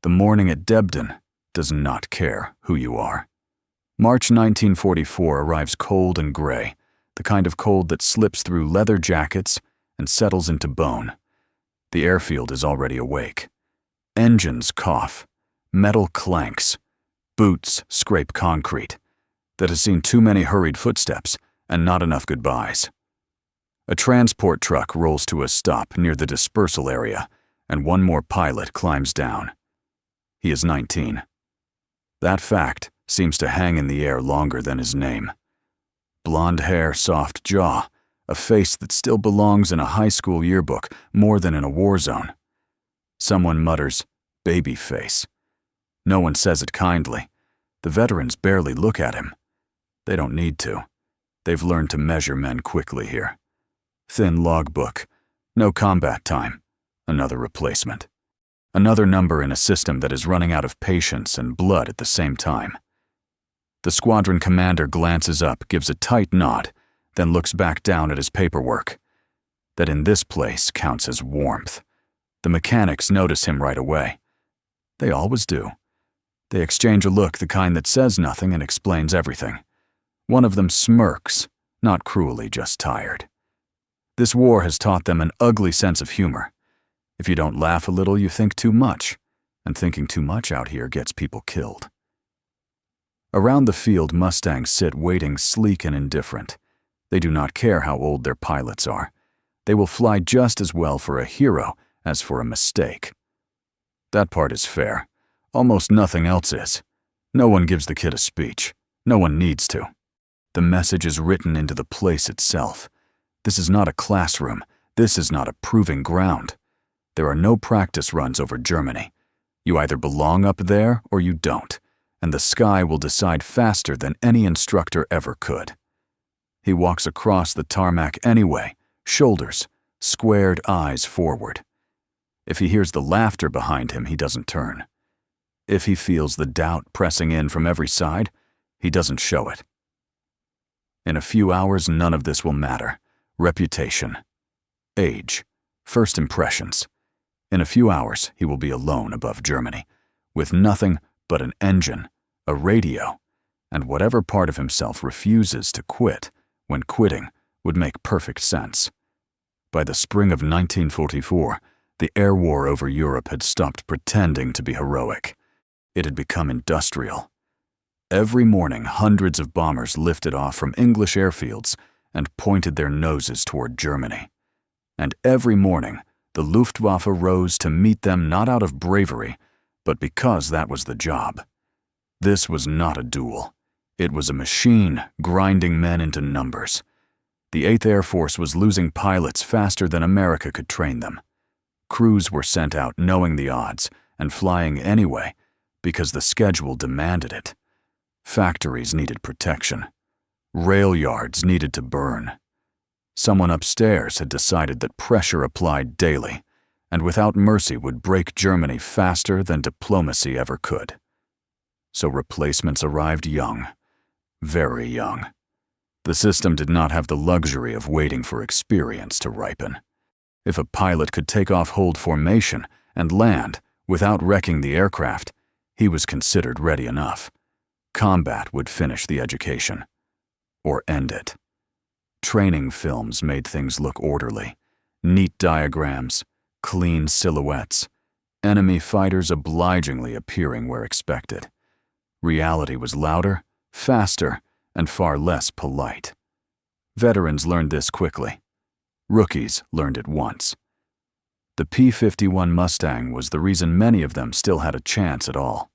The morning at Debden does not care who you are. March 1944 arrives cold and gray, the kind of cold that slips through leather jackets and settles into bone. The airfield is already awake. Engines cough, metal clanks, boots scrape concrete that has seen too many hurried footsteps and not enough goodbyes. A transport truck rolls to a stop near the dispersal area, and one more pilot climbs down. He is 19. That fact seems to hang in the air longer than his name. Blonde hair, soft jaw, a face that still belongs in a high school yearbook more than in a war zone. Someone mutters, "baby face." No one says it kindly. The veterans barely look at him. They don't need to. They've learned to measure men quickly here. Thin logbook, no combat time, another replacement. Another number in a system that is running out of patience and blood at the same time. The squadron commander glances up, gives a tight nod, then looks back down at his paperwork. That in this place counts as warmth. The mechanics notice him right away. They always do. They exchange a look, the kind that says nothing and explains everything. One of them smirks, not cruelly, just tired. This war has taught them an ugly sense of humor. If you don't laugh a little, you think too much, and thinking too much out here gets people killed. Around the field, Mustangs sit waiting, sleek and indifferent. They do not care how old their pilots are. They will fly just as well for a hero as for a mistake. That part is fair. Almost nothing else is. No one gives the kid a speech. No one needs to. The message is written into the place itself. This is not a classroom. This is not a proving ground. There are no practice runs over Germany. You either belong up there or you don't, and the sky will decide faster than any instructor ever could. He walks across the tarmac anyway, shoulders, squared eyes forward. If he hears the laughter behind him, he doesn't turn. If he feels the doubt pressing in from every side, he doesn't show it. In a few hours, none of this will matter. Reputation, age, first impressions. In a few hours, he will be alone above Germany, with nothing but an engine, a radio, and whatever part of himself refuses to quit when quitting would make perfect sense. By the spring of 1944, the air war over Europe had stopped pretending to be heroic. It had become industrial. Every morning, hundreds of bombers lifted off from English airfields and pointed their noses toward Germany. And every morning, the Luftwaffe rose to meet them not out of bravery, but because that was the job. This was not a duel. It was a machine grinding men into numbers. The 8th Air Force was losing pilots faster than America could train them. Crews were sent out knowing the odds and flying anyway because the schedule demanded it. Factories needed protection. Rail yards needed to burn. Someone upstairs had decided that pressure applied daily and without mercy would break Germany faster than diplomacy ever could. So replacements arrived young, very young. The system did not have the luxury of waiting for experience to ripen. If a pilot could take off hold formation and land without wrecking the aircraft, he was considered ready enough. Combat would finish the education, or end it. Training films made things look orderly. Neat diagrams, clean silhouettes, enemy fighters obligingly appearing where expected. Reality was louder, faster, and far less polite. Veterans learned this quickly. Rookies learned it once. The P-51 Mustang was the reason many of them still had a chance at all.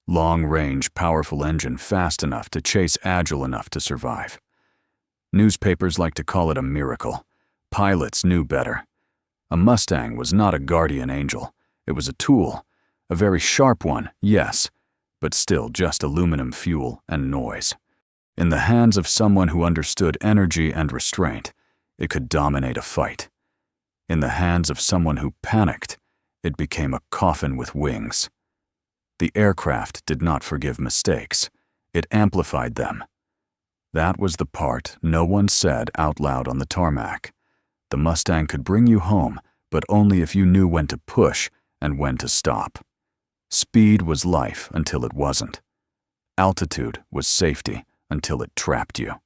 Long-range, powerful engine fast enough to chase, agile enough to survive. Newspapers like to call it a miracle. Pilots knew better. A Mustang was not a guardian angel. It was a tool. A very sharp one, yes, but still just aluminum fuel and noise. In the hands of someone who understood energy and restraint, it could dominate a fight. In the hands of someone who panicked, it became a coffin with wings. The aircraft did not forgive mistakes. It amplified them. That was the part no one said out loud on the tarmac. The Mustang could bring you home, but only if you knew when to push and when to stop. Speed was life until it wasn't. Altitude was safety until it trapped you.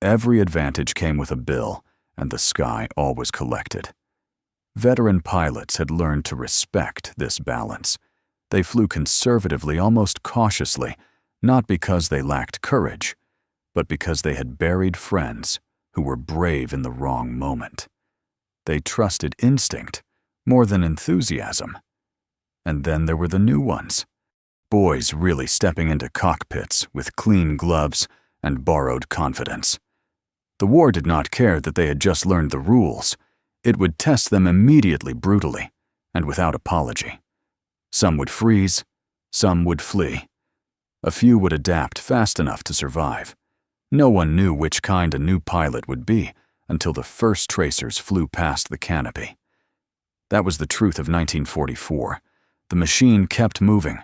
Every advantage came with a bill, and the sky always collected. Veteran pilots had learned to respect this balance. They flew conservatively, almost cautiously, not because they lacked courage, but because they had buried friends who were brave in the wrong moment. They trusted instinct more than enthusiasm. And then there were the new ones. Boys really stepping into cockpits with clean gloves and borrowed confidence. The war did not care that they had just learned the rules. It would test them immediately, brutally, and without apology. Some would freeze, some would flee. A few would adapt fast enough to survive. No one knew which kind a new pilot would be until the first tracers flew past the canopy. That was the truth of 1944. The machine kept moving.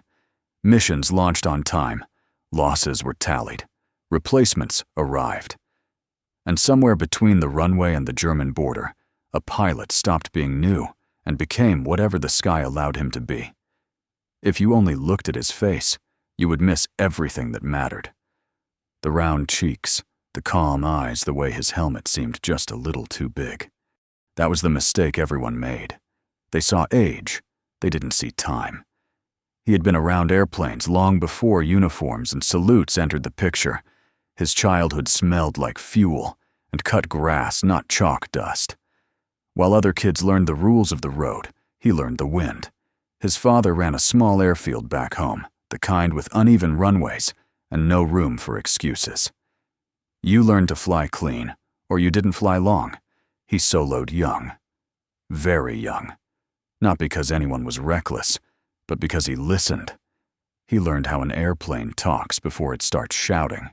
Missions launched on time. Losses were tallied. Replacements arrived. And somewhere between the runway and the German border, a pilot stopped being new and became whatever the sky allowed him to be. If you only looked at his face, you would miss everything that mattered. The round cheeks, the calm eyes, the way his helmet seemed just a little too big. That was the mistake everyone made. They saw age. They didn't see time. He had been around airplanes long before uniforms and salutes entered the picture. His childhood smelled like fuel and cut grass, not chalk dust. While other kids learned the rules of the road, he learned the wind. His father ran a small airfield back home, the kind with uneven runways and no room for excuses. You learned to fly clean, or you didn't fly long. He soloed young. Very young. Not because anyone was reckless, but because he listened. He learned how an airplane talks before it starts shouting.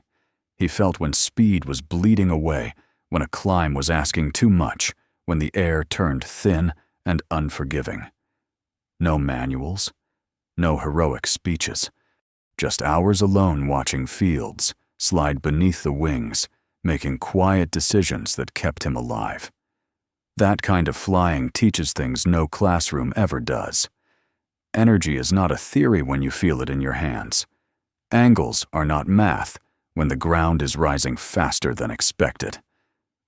He felt when speed was bleeding away, when a climb was asking too much, when the air turned thin and unforgiving. No manuals, no heroic speeches, just hours alone watching fields slide beneath the wings, making quiet decisions that kept him alive. That kind of flying teaches things no classroom ever does. Energy is not a theory when you feel it in your hands. Angles are not math when the ground is rising faster than expected.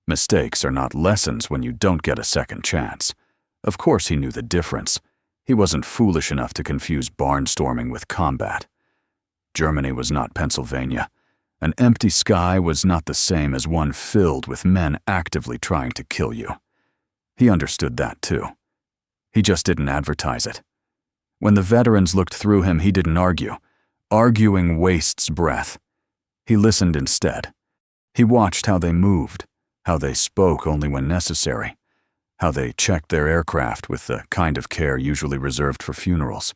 Mistakes are not lessons when you don't get a second chance. Of course he knew the difference. He wasn't foolish enough to confuse barnstorming with combat. Germany was not Pennsylvania. An empty sky was not the same as one filled with men actively trying to kill you. He understood that too. He just didn't advertise it. When the veterans looked through him, he didn't argue. Arguing wastes breath. He listened instead. He watched how they moved, how they spoke only when necessary, how they checked their aircraft with the kind of care usually reserved for funerals.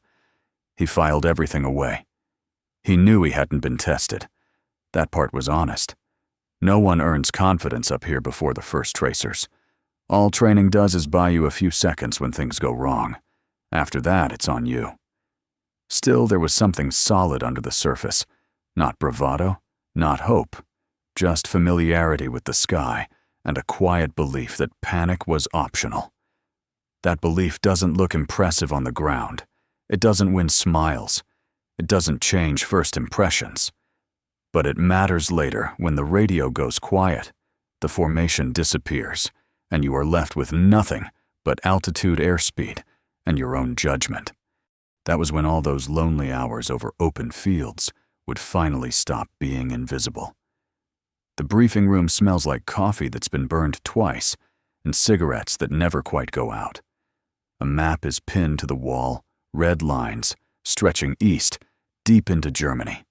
He filed everything away. He knew he hadn't been tested. That part was honest. No one earns confidence up here before the first tracers. All training does is buy you a few seconds when things go wrong. After that, it's on you. Still, there was something solid under the surface. Not bravado, not hope. Just familiarity with the sky and a quiet belief that panic was optional. That belief doesn't look impressive on the ground. It doesn't win smiles. It doesn't change first impressions. But it matters later when the radio goes quiet, the formation disappears, and you are left with nothing but altitude airspeed and your own judgment. That was when all those lonely hours over open fields would finally stop being invisible. The briefing room smells like coffee that's been burned twice and cigarettes that never quite go out. A map is pinned to the wall, red lines, stretching east, deep into Germany.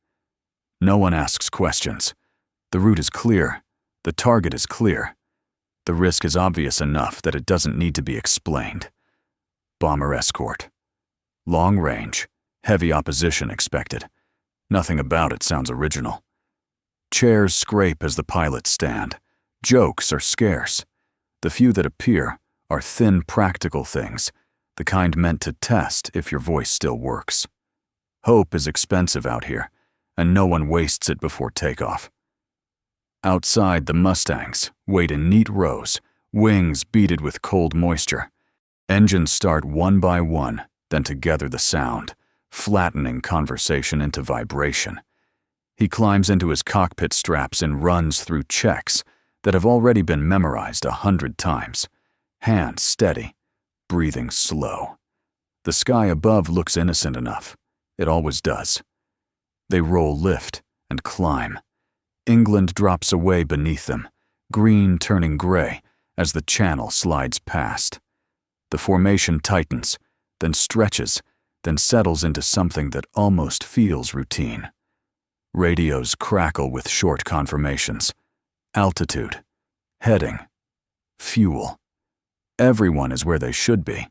No one asks questions. The route is clear. The target is clear. The risk is obvious enough that it doesn't need to be explained. Bomber escort. Long range, heavy opposition expected. Nothing about it sounds original. Chairs scrape as the pilots stand. Jokes are scarce. The few that appear are thin, practical things, the kind meant to test if your voice still works. Hope is expensive out here, and no one wastes it before takeoff. Outside, the Mustangs wait in neat rows, wings beaded with cold moisture. Engines start one by one, then to gather the sound, flattening conversation into vibration. He climbs into his cockpit straps and runs through checks that have already been memorized 100 times. Hands steady, breathing slow. The sky above looks innocent enough. It always does. They roll lift and climb. England drops away beneath them, green turning gray as the channel slides past. The formation tightens, then stretches, then settles into something that almost feels routine. Radios crackle with short confirmations. Altitude, heading, fuel. Everyone is where they should be.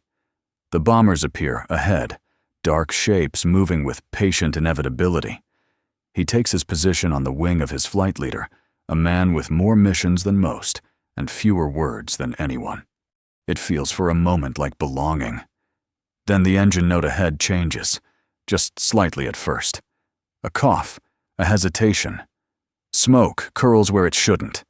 The bombers appear ahead, dark shapes moving with patient inevitability. He takes his position on the wing of his flight leader, a man with more missions than most and fewer words than anyone. It feels for a moment like belonging. Then the engine note ahead changes, just slightly at first. A cough, a hesitation. Smoke curls where it shouldn't.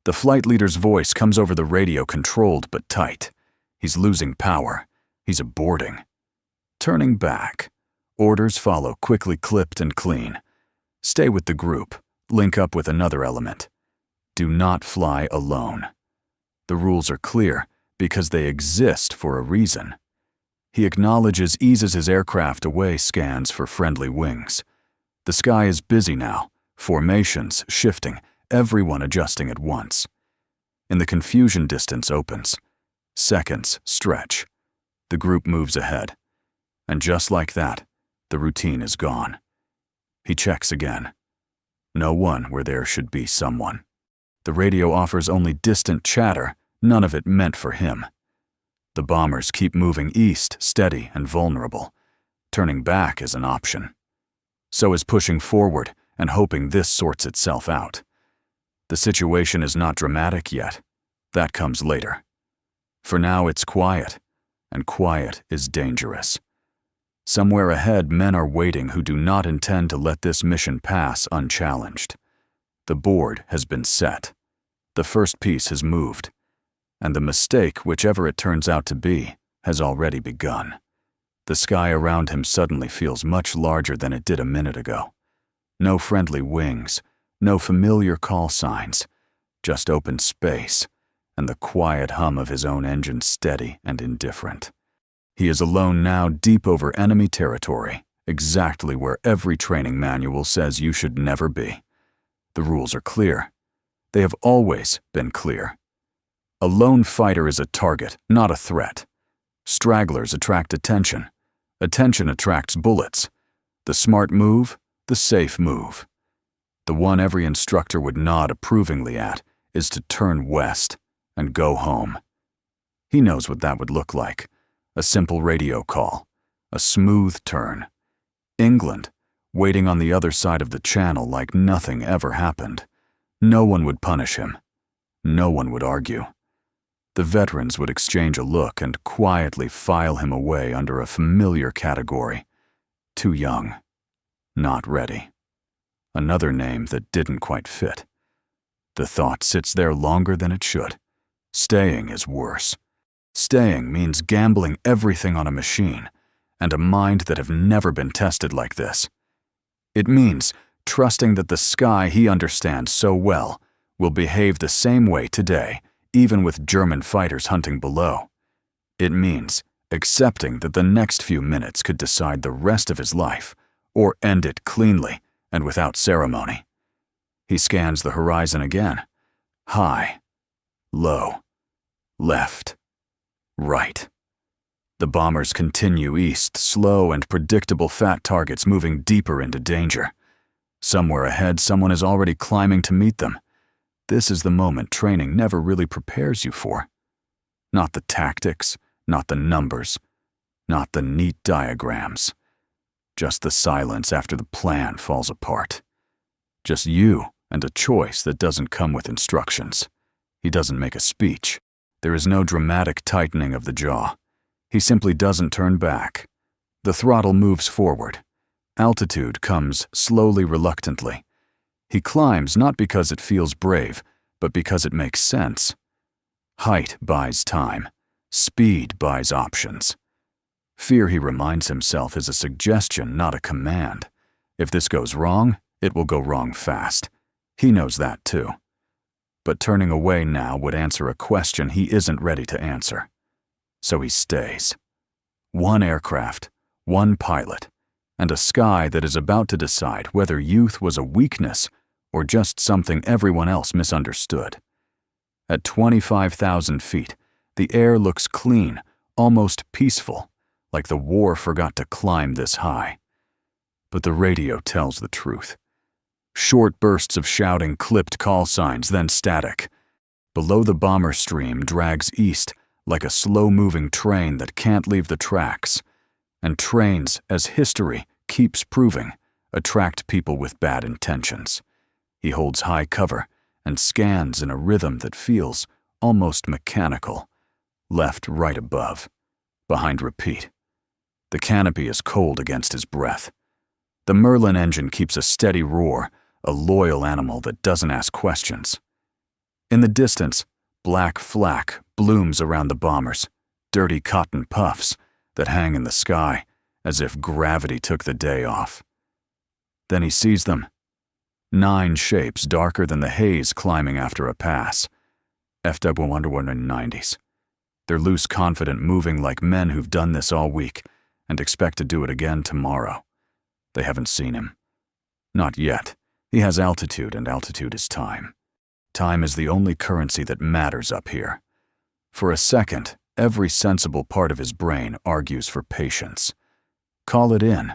The flight leader's voice comes over the radio, controlled but tight. He's losing power. He's aborting. Turning back. Orders follow, quickly clipped and clean. Stay with the group. Link up with another element. Do not fly alone. The rules are clear because they exist for a reason. He acknowledges, eases his aircraft away, scans for friendly wings. The sky is busy now, formations shifting, everyone adjusting at once. In the confusion, distance opens. Seconds stretch. The group moves ahead. And just like that, the routine is gone. He checks again. No one where there should be someone. The radio offers only distant chatter, none of it meant for him. The bombers keep moving east, steady and vulnerable. Turning back is an option. So is pushing forward and hoping this sorts itself out. The situation is not dramatic yet. That comes later. For now it's quiet, and quiet is dangerous. Somewhere ahead, men are waiting who do not intend to let this mission pass unchallenged. The board has been set. The first piece has moved. And the mistake, whichever it turns out to be, has already begun. The sky around him suddenly feels much larger than it did a minute ago. No friendly wings, no familiar call signs, just open space, and the quiet hum of his own engine steady and indifferent. He is alone now, deep over enemy territory, exactly where every training manual says you should never be. The rules are clear. They have always been clear. A lone fighter is a target, not a threat. Stragglers attract attention. Attention attracts bullets. The smart move, the safe move. The one every instructor would nod approvingly at is to turn west and go home. He knows what that would look like. A simple radio call. A smooth turn. England, waiting on the other side of the channel like nothing ever happened. No one would punish him. No one would argue. The veterans would exchange a look and quietly file him away under a familiar category. Too young. Not ready. Another name that didn't quite fit. The thought sits there longer than it should. Staying is worse. Staying means gambling everything on a machine and a mind that have never been tested like this. It means trusting that the sky he understands so well will behave the same way today, even with German fighters hunting below. It means accepting that the next few minutes could decide the rest of his life, or end it cleanly and without ceremony. He scans the horizon again. High, low, left, right. The bombers continue east, slow and predictable, fat targets moving deeper into danger. Somewhere ahead, someone is already climbing to meet them. This is the moment training never really prepares you for. Not the tactics, not the numbers, not the neat diagrams. Just the silence after the plan falls apart. Just you and a choice that doesn't come with instructions. He doesn't make a speech. There is no dramatic tightening of the jaw. He simply doesn't turn back. The throttle moves forward. Altitude comes slowly, reluctantly. He climbs not because it feels brave, but because it makes sense. Height buys time. Speed buys options. Fear, he reminds himself, is a suggestion, not a command. If this goes wrong, it will go wrong fast. He knows that too. But turning away now would answer a question he isn't ready to answer. So he stays. One aircraft, one pilot, and a sky that is about to decide whether youth was a weakness or just something everyone else misunderstood. At 25,000 feet, the air looks clean, almost peaceful, like the war forgot to climb this high. But the radio tells the truth. Short bursts of shouting, clipped call signs, then static. Below, the bomber stream drags east like a slow-moving train that can't leave the tracks. And trains, as history keeps proving, attract people with bad intentions. He holds high cover and scans in a rhythm that feels almost mechanical. Left, right above. Behind, repeat. The canopy is cold against his breath. The Merlin engine keeps a steady roar, a loyal animal that doesn't ask questions. In the distance, black flak blooms around the bombers, dirty cotton puffs that hang in the sky as if gravity took the day off. Then he sees them. 9 shapes darker than the haze climbing after a pass. Fw-190s. They're loose, confident, moving like men who've done this all week and expect to do it again tomorrow. They haven't seen him. Not yet. He has altitude, and altitude is time. Time is the only currency that matters up here. For a second, every sensible part of his brain argues for patience. Call it in.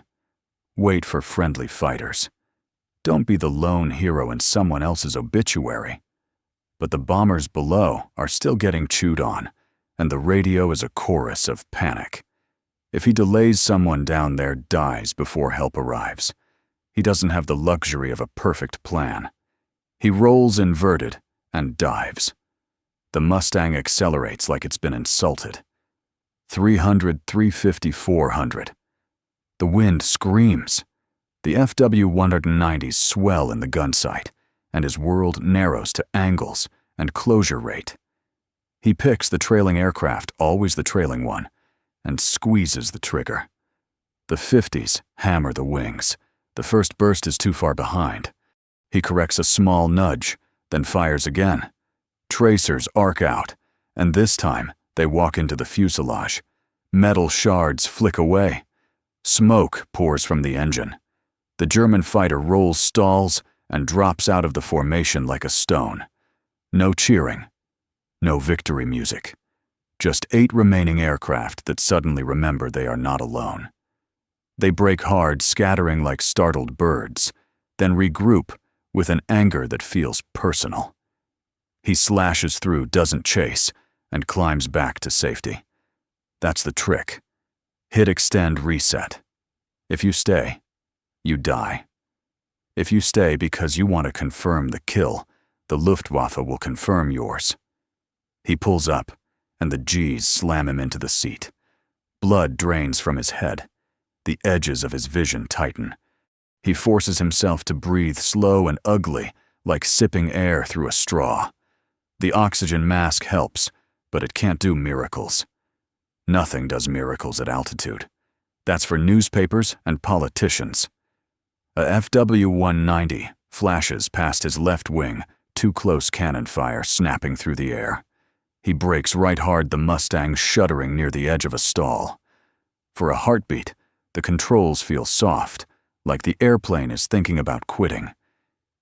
Wait for friendly fighters. Don't be the lone hero in someone else's obituary. But the bombers below are still getting chewed on, and the radio is a chorus of panic. If he delays, someone down there dies before help arrives. He doesn't have the luxury of a perfect plan. He rolls inverted and dives. The Mustang accelerates like it's been insulted. 300, 350, 400. The wind screams. The Fw-190s swell in the gun sight, and his world narrows to angles and closure rate. He picks the trailing aircraft, always the trailing one, and squeezes the trigger. The 50s hammer the wings. The first burst is too far behind. He corrects a small nudge, then fires again. Tracers arc out, and this time they walk into the fuselage. Metal shards flick away. Smoke pours from the engine. The German fighter rolls stalls and drops out of the formation like a stone. No cheering. No victory music. Just 8 remaining aircraft that suddenly remember they are not alone. They brake hard, scattering like startled birds, then regroup with an anger that feels personal. He slashes through, doesn't chase, and climbs back to safety. That's the trick. Hit extend, reset. If you stay, you die. If you stay because you want to confirm the kill, the Luftwaffe will confirm yours. He pulls up, and the G's slam him into the seat. Blood drains from his head. The edges of his vision tighten. He forces himself to breathe slow and ugly, like sipping air through a straw. The oxygen mask helps, but it can't do miracles. Nothing does miracles at altitude. That's for newspapers and politicians. A Fw-190 flashes past his left wing, too close cannon fire snapping through the air. He brakes right hard, the Mustang shuddering near the edge of a stall. For a heartbeat, the controls feel soft, like the airplane is thinking about quitting.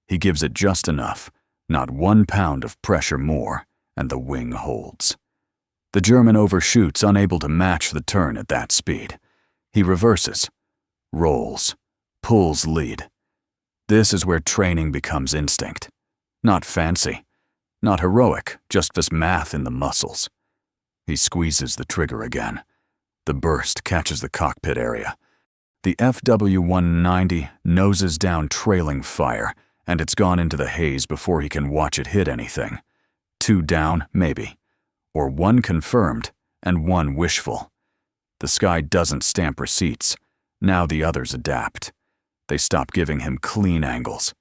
He gives it just enough, not 1 pound of pressure more, and the wing holds. The German overshoots, unable to match the turn at that speed. He reverses, rolls, pulls lead. This is where training becomes instinct. Not fancy, not heroic, just this math in the muscles. He squeezes the trigger again. The burst catches the cockpit area. The Fw-190 noses down, trailing fire, and it's gone into the haze before he can watch it hit anything. 2 down, maybe. Or 1 confirmed and 1 wishful. The sky doesn't stamp receipts. Now the others adapt. They stop giving him clean angles.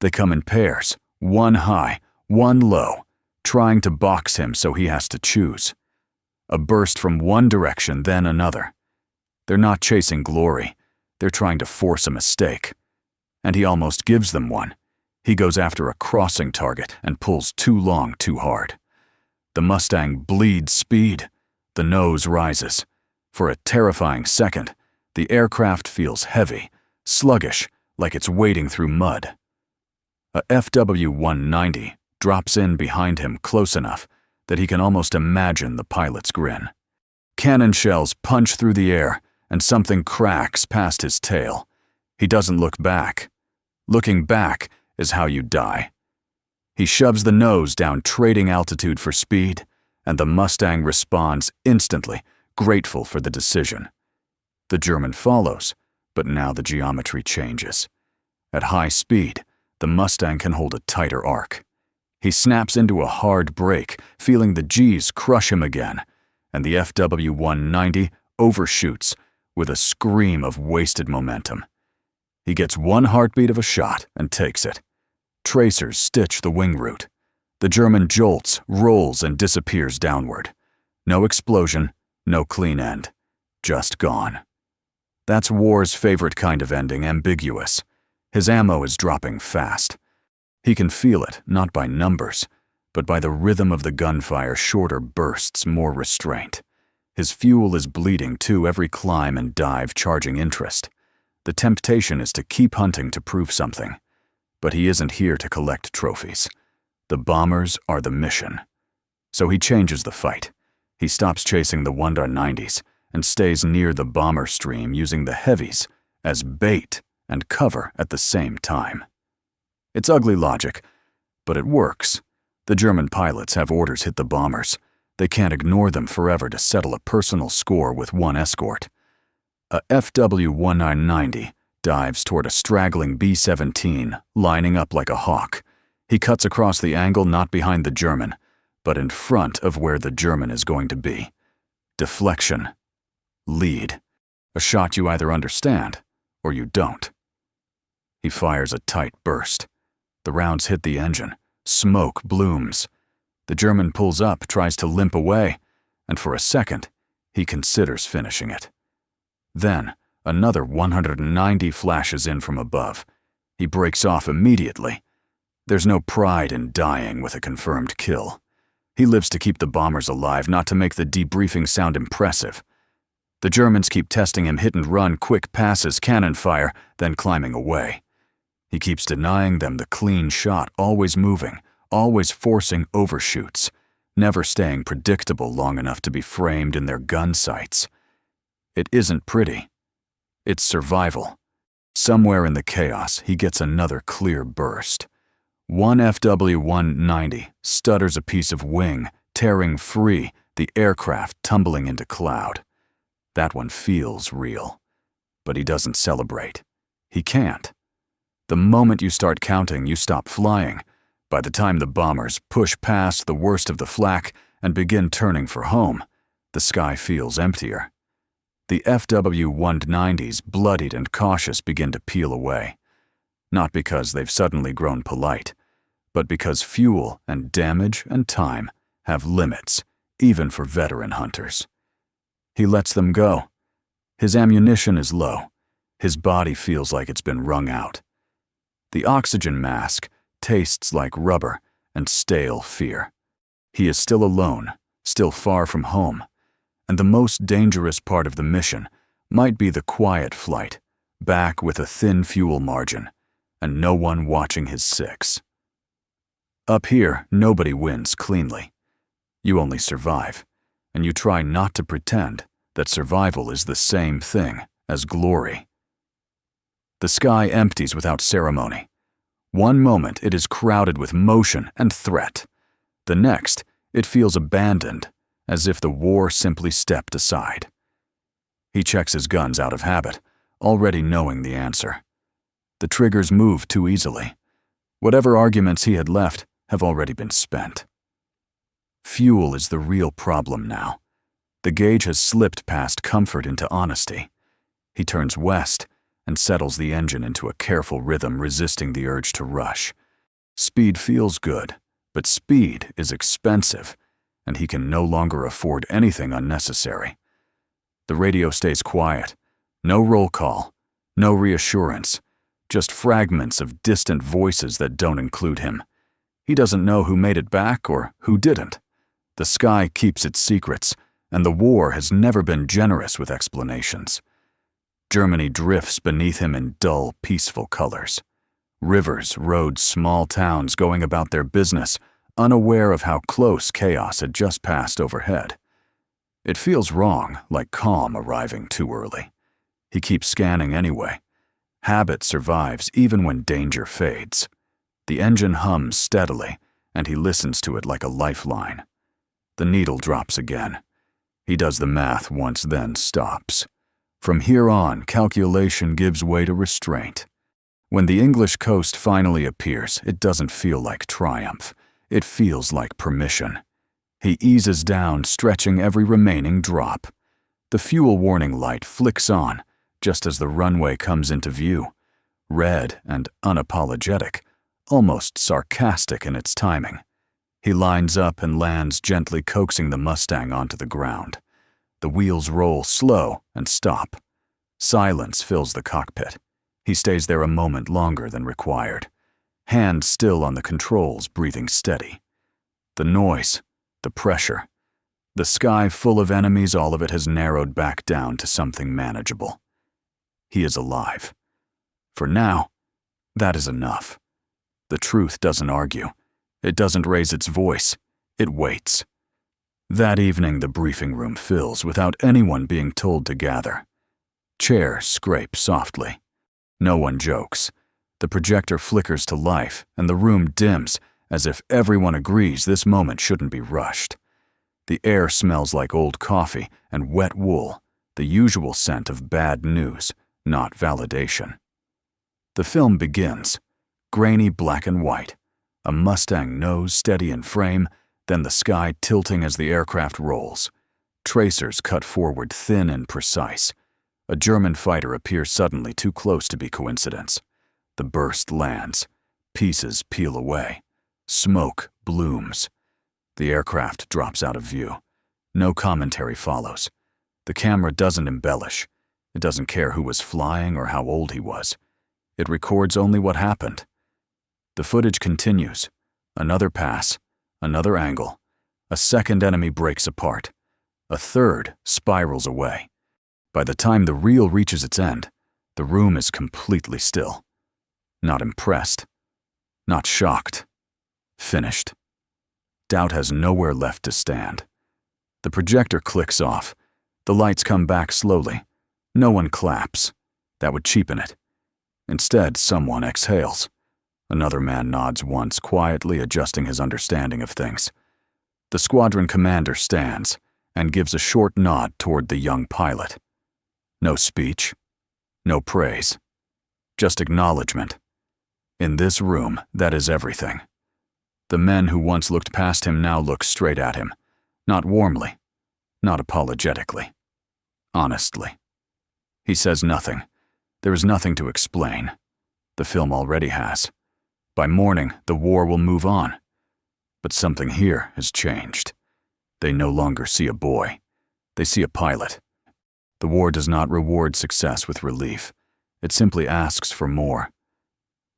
They come in pairs, 1 high, 1 low, trying to box him so he has to choose. A burst from one direction, then another. They're not chasing glory. They're trying to force a mistake. And he almost gives them one. He goes after a crossing target and pulls too long too hard. The Mustang bleeds speed. The nose rises. For a terrifying second, the aircraft feels heavy, sluggish, like it's wading through mud. A Fw-190 drops in behind him close enough that he can almost imagine the pilot's grin. Cannon shells punch through the air, and something cracks past his tail. He doesn't look back. Looking back is how you die. He shoves the nose down, trading altitude for speed, and the Mustang responds instantly, grateful for the decision. The German follows, but now the geometry changes. At high speed, the Mustang can hold a tighter arc. He snaps into a hard brake, feeling the G's crush him again, and the Fw-190 overshoots with a scream of wasted momentum. He gets one heartbeat of a shot and takes it. Tracers stitch the wing root. The German jolts, rolls, and disappears downward. No explosion, no clean end. Just gone. That's war's favorite kind of ending, ambiguous. His ammo is dropping fast. He can feel it, not by numbers, but by the rhythm of the gunfire, shorter bursts, more restraint. His fuel is bleeding too, every climb and dive charging interest. The temptation is to keep hunting to prove something. But he isn't here to collect trophies. The bombers are the mission. So he changes the fight. He stops chasing the Fw-190s and stays near the bomber stream, using the heavies as bait and cover at the same time. It's ugly logic, but it works. The German pilots have orders hit the bombers. They can't ignore them forever to settle a personal score with one escort. A Fw-190 dives toward a straggling B-17, lining up like a hawk. He cuts across the angle, not behind the German, but in front of where the German is going to be. Deflection. Lead. A shot you either understand or you don't. He fires a tight burst. The rounds hit the engine. Smoke blooms. The German pulls up, tries to limp away, and for a second, he considers finishing it. Then, another 190 flashes in from above. He breaks off immediately. There's no pride in dying with a confirmed kill. He lives to keep the bombers alive, not to make the debriefing sound impressive. The Germans keep testing him, hit and run, quick passes, cannon fire, then climbing away. He keeps denying them the clean shot, always moving, always forcing overshoots, never staying predictable long enough to be framed in their gun sights. It isn't pretty. It's survival. Somewhere in the chaos, he gets another clear burst. One Fw-190 stutters a piece of wing, tearing free, the aircraft tumbling into cloud. That one feels real. But he doesn't celebrate. He can't. The moment you start counting, you stop flying. By the time the bombers push past the worst of the flak and begin turning for home, the sky feels emptier. The Fw-190s, bloodied and cautious, begin to peel away. Not because they've suddenly grown polite, but because fuel and damage and time have limits, even for veteran hunters. He lets them go. His ammunition is low. His body feels like it's been wrung out. The oxygen mask tastes like rubber and stale fear. He is still alone, still far from home, and the most dangerous part of the mission might be the quiet flight, back with a thin fuel margin, and no one watching his six. Up here, nobody wins cleanly. You only survive, and you try not to pretend that survival is the same thing as glory. The sky empties without ceremony. One moment it is crowded with motion and threat. The next, it feels abandoned, as if the war simply stepped aside. He checks his guns out of habit, already knowing the answer. The triggers move too easily. Whatever arguments he had left have already been spent. Fuel is the real problem now. The gauge has slipped past comfort into honesty. He turns west and settles the engine into a careful rhythm, resisting the urge to rush. Speed feels good, but speed is expensive, and he can no longer afford anything unnecessary. The radio stays quiet. No roll call, no reassurance, just fragments of distant voices that don't include him. He doesn't know who made it back or who didn't. The sky keeps its secrets, and the war has never been generous with explanations. Germany drifts beneath him in dull, peaceful colors. Rivers, roads, small towns going about their business, unaware of how close chaos had just passed overhead. It feels wrong, like calm arriving too early. He keeps scanning anyway. Habit survives even when danger fades. The engine hums steadily, and he listens to it like a lifeline. The needle drops again. He does the math once, then stops. From here on, calculation gives way to restraint. When the English coast finally appears, it doesn't feel like triumph. It feels like permission. He eases down, stretching every remaining drop. The fuel warning light flicks on, just as the runway comes into view. Red and unapologetic, almost sarcastic in its timing. He lines up and lands, gently coaxing the Mustang onto the ground. The wheels roll slow and stop. Silence fills the cockpit. He stays there a moment longer than required. Hand still on the controls, breathing steady. The noise, the pressure. The sky full of enemies, all of it has narrowed back down to something manageable. He is alive. For now, that is enough. The truth doesn't argue. It doesn't raise its voice. It waits. That evening, the briefing room fills without anyone being told to gather. Chairs scrape softly. No one jokes. The projector flickers to life, and the room dims, as if everyone agrees this moment shouldn't be rushed. The air smells like old coffee and wet wool, the usual scent of bad news, not validation. The film begins, grainy black and white, a Mustang nose steady in frame, then the sky tilting as the aircraft rolls. Tracers cut forward thin and precise. A German fighter appears suddenly too close to be coincidence. The burst lands. Pieces peel away. Smoke blooms. The aircraft drops out of view. No commentary follows. The camera doesn't embellish. It doesn't care who was flying or how old he was. It records only what happened. The footage continues. Another pass, another angle. A second enemy breaks apart. A third spirals away. By the time the reel reaches its end, the room is completely still. Not impressed. Not shocked. Finished. Doubt has nowhere left to stand. The projector clicks off. The lights come back slowly. No one claps. That would cheapen it. Instead, someone exhales. Another man nods once, quietly adjusting his understanding of things. The squadron commander stands and gives a short nod toward the young pilot. No speech. No praise. Just acknowledgement. In this room, that is everything. The men who once looked past him now look straight at him. Not warmly. Not apologetically. Honestly. He says nothing. There is nothing to explain. The film already has. By morning, the war will move on. But something here has changed. They no longer see a boy. They see a pilot. The war does not reward success with relief. It simply asks for more.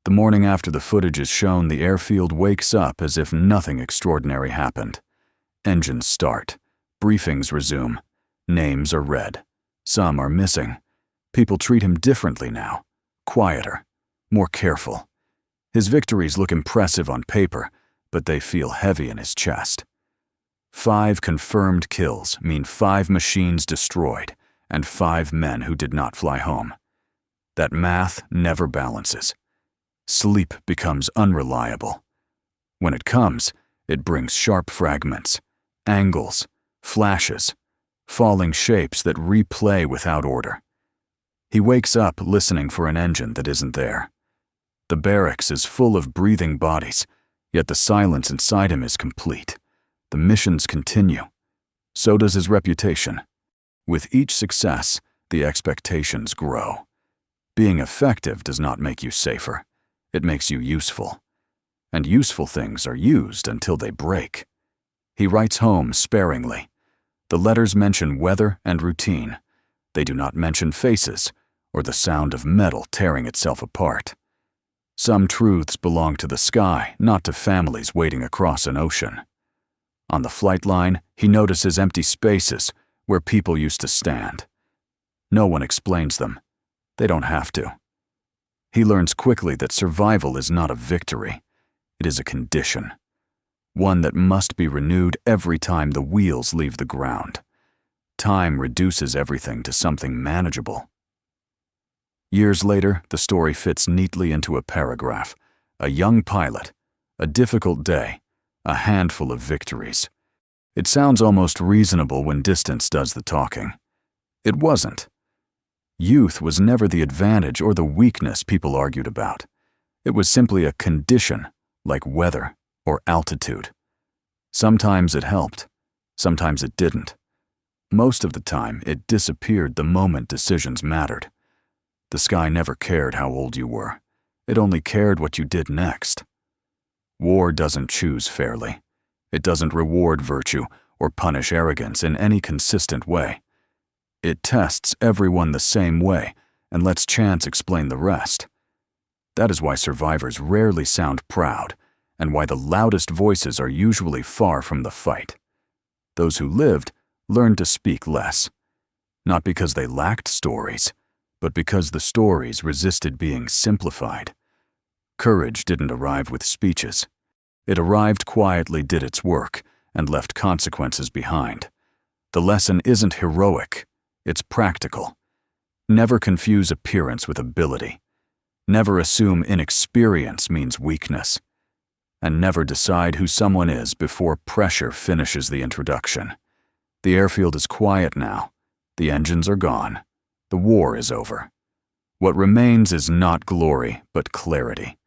The morning after the footage is shown, the airfield wakes up as if nothing extraordinary happened. Engines start. Briefings resume. Names are read. Some are missing. People treat him differently now. Quieter. More careful. His victories look impressive on paper, but they feel heavy in his chest. 5 confirmed kills mean 5 machines destroyed and 5 men who did not fly home. That math never balances. Sleep becomes unreliable. When it comes, it brings sharp fragments, angles, flashes, falling shapes that replay without order. He wakes up listening for an engine that isn't there. The barracks is full of breathing bodies, yet the silence inside him is complete. The missions continue. So does his reputation. With each success, the expectations grow. Being effective does not make you safer. It makes you useful. And useful things are used until they break. He writes home sparingly. The letters mention weather and routine. They do not mention faces or the sound of metal tearing itself apart. Some truths belong to the sky, not to families waiting across an ocean. On the flight line, he notices empty spaces where people used to stand. No one explains them. They don't have to. He learns quickly that survival is not a victory. It is a condition. One that must be renewed every time the wheels leave the ground. Time reduces everything to something manageable. Years later, the story fits neatly into a paragraph. A young pilot, a difficult day, a handful of victories. It sounds almost reasonable when distance does the talking. It wasn't. Youth was never the advantage or the weakness people argued about. It was simply a condition, like weather or altitude. Sometimes it helped, sometimes it didn't. Most of the time, it disappeared the moment decisions mattered. The sky never cared how old you were. It only cared what you did next. War doesn't choose fairly. It doesn't reward virtue or punish arrogance in any consistent way. It tests everyone the same way and lets chance explain the rest. That is why survivors rarely sound proud and why the loudest voices are usually far from the fight. Those who lived learned to speak less, not because they lacked stories, but because the stories resisted being simplified. Courage didn't arrive with speeches. It arrived quietly, did its work, and left consequences behind. The lesson isn't heroic, it's practical. Never confuse appearance with ability. Never assume inexperience means weakness. And never decide who someone is before pressure finishes the introduction. The airfield is quiet now. The engines are gone. The war is over. What remains is not glory, but clarity.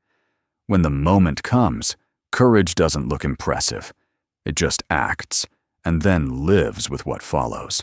When the moment comes, courage doesn't look impressive. It just acts, and then lives with what follows.